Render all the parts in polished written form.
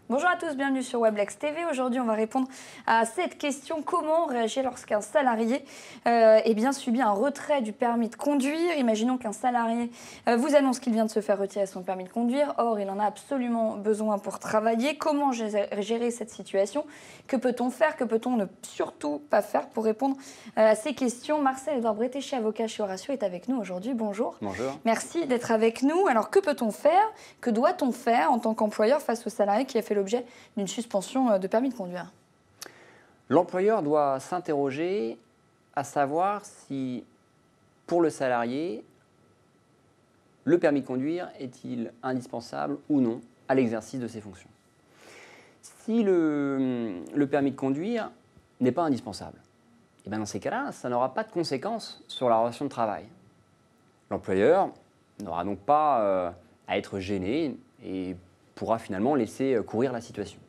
Bonjour à tous, bienvenue sur Weblex TV. Aujourd'hui, on va répondre à cette question: comment réagir lorsqu'un salarié subit un retrait du permis de conduire? Imaginons qu'un salarié vous annonce qu'il vient de se faire retirer son permis de conduire. Or, il en a absolument besoin pour travailler. Comment gérer cette situation? Que peut-on faire? Que peut-on ne surtout pas faire? Pour répondre à ces questions, Marcel-Edouard Bretéché, avocat chez Horatio, est avec nous aujourd'hui. Bonjour. Bonjour. Merci d'être avec nous. Alors, que peut-on faire? Que doit-on faire en tant qu'employeur face au salarié qui a fait l'objet d'une suspension de permis de conduire? L'employeur doit s'interroger à savoir si, pour le salarié, le permis de conduire est-il indispensable ou non à l'exercice de ses fonctions. Si le permis de conduire n'est pas indispensable, et bien dans ces cas-là, ça n'aura pas de conséquences sur la relation de travail. L'employeur n'aura donc pas à être gêné et pourra finalement laisser courir la situation.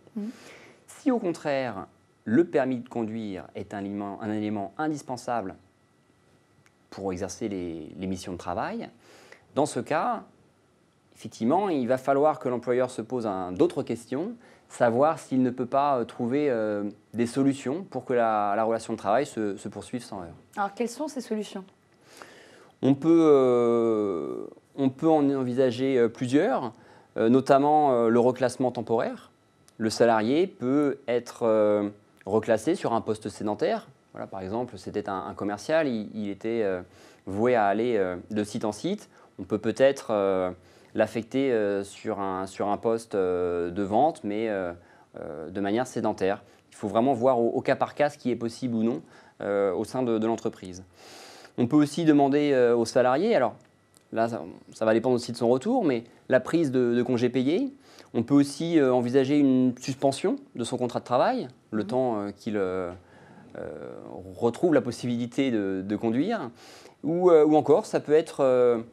Si au contraire, le permis de conduire est un élément indispensable pour exercer les missions de travail, dans ce cas, effectivement, il va falloir que l'employeur se pose d'autres questions, savoir s'il ne peut pas trouver des solutions pour que la relation de travail se poursuive sans heurts. Alors, quelles sont ces solutions? On peut en envisager plusieurs, notamment le reclassement temporaire. Le salarié peut être reclassé sur un poste sédentaire. Voilà, par exemple, c'était un commercial, il était voué à aller de site en site. On peut peut-être l'affecter sur un poste de vente, mais de manière sédentaire. Il faut vraiment voir au cas par cas ce qui est possible ou non au sein de l'entreprise. On peut aussi demander au salarié, alors là ça va dépendre aussi de son retour, mais la prise de congés payés. On peut aussi envisager une suspension de son contrat de travail, le temps qu'il retrouve la possibilité de conduire. Ou encore, ça peut être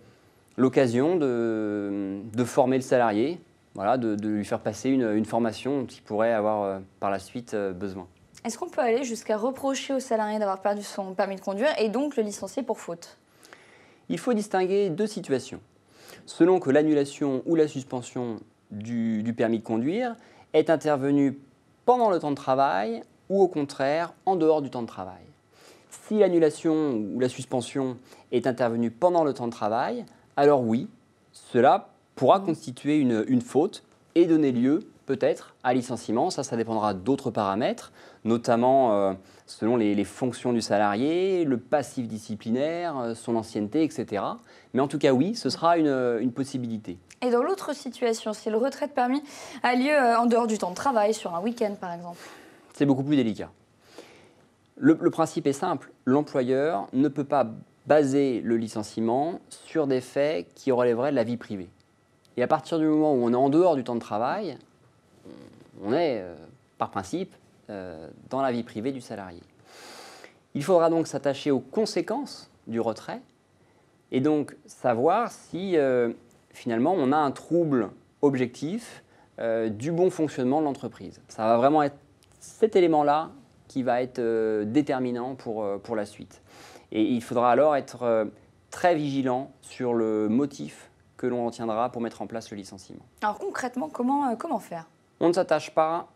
l'occasion de former le salarié, voilà, de lui faire passer une formation dont il pourrait avoir par la suite besoin. Est-ce qu'on peut aller jusqu'à reprocher au salarié d'avoir perdu son permis de conduire et donc le licencier pour faute? Il faut distinguer deux situations. Selon que l'annulation ou la suspension du permis de conduire est intervenue pendant le temps de travail ou au contraire en dehors du temps de travail. Si l'annulation ou la suspension est intervenue pendant le temps de travail, alors oui, cela pourra constituer une faute et donner lieu peut-être à licenciement. Ça dépendra d'autres paramètres, notamment selon les fonctions du salarié, le passif disciplinaire, son ancienneté, etc. Mais en tout cas, oui, ce sera une possibilité. Et dans l'autre situation, si le retrait de permis a lieu en dehors du temps de travail, sur un week-end par exemple? C'est beaucoup plus délicat. Le principe est simple, l'employeur ne peut pas baser le licenciement sur des faits qui relèveraient de la vie privée. Et à partir du moment où on est en dehors du temps de travail, on est, par principe, dans la vie privée du salarié. Il faudra donc s'attacher aux conséquences du retrait et donc savoir si, finalement, on a un trouble objectif du bon fonctionnement de l'entreprise. Ça va vraiment être cet élément-là qui va être déterminant pour la suite. Et il faudra alors être très vigilant sur le motif que l'on retiendra pour mettre en place le licenciement. Alors concrètement, comment faire? On ne s'attache pas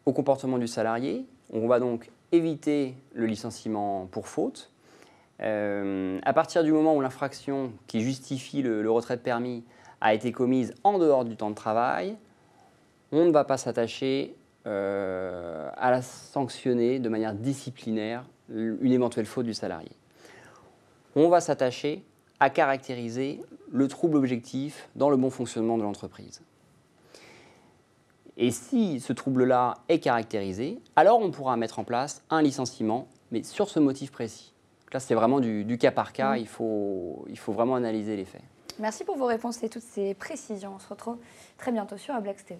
au comportement du salarié. On va donc éviter le licenciement pour faute. À partir du moment où l'infraction qui justifie le retrait de permis a été commise en dehors du temps de travail, on ne va pas s'attacher à la sanctionner de manière disciplinaire une éventuelle faute du salarié. On va s'attacher à caractériser le trouble objectif dans le bon fonctionnement de l'entreprise. Et si ce trouble-là est caractérisé, alors on pourra mettre en place un licenciement, mais sur ce motif précis. Donc là, c'est vraiment du cas par cas, il faut vraiment analyser les faits. Merci pour vos réponses et toutes ces précisions. On se retrouve très bientôt sur Weblex TV.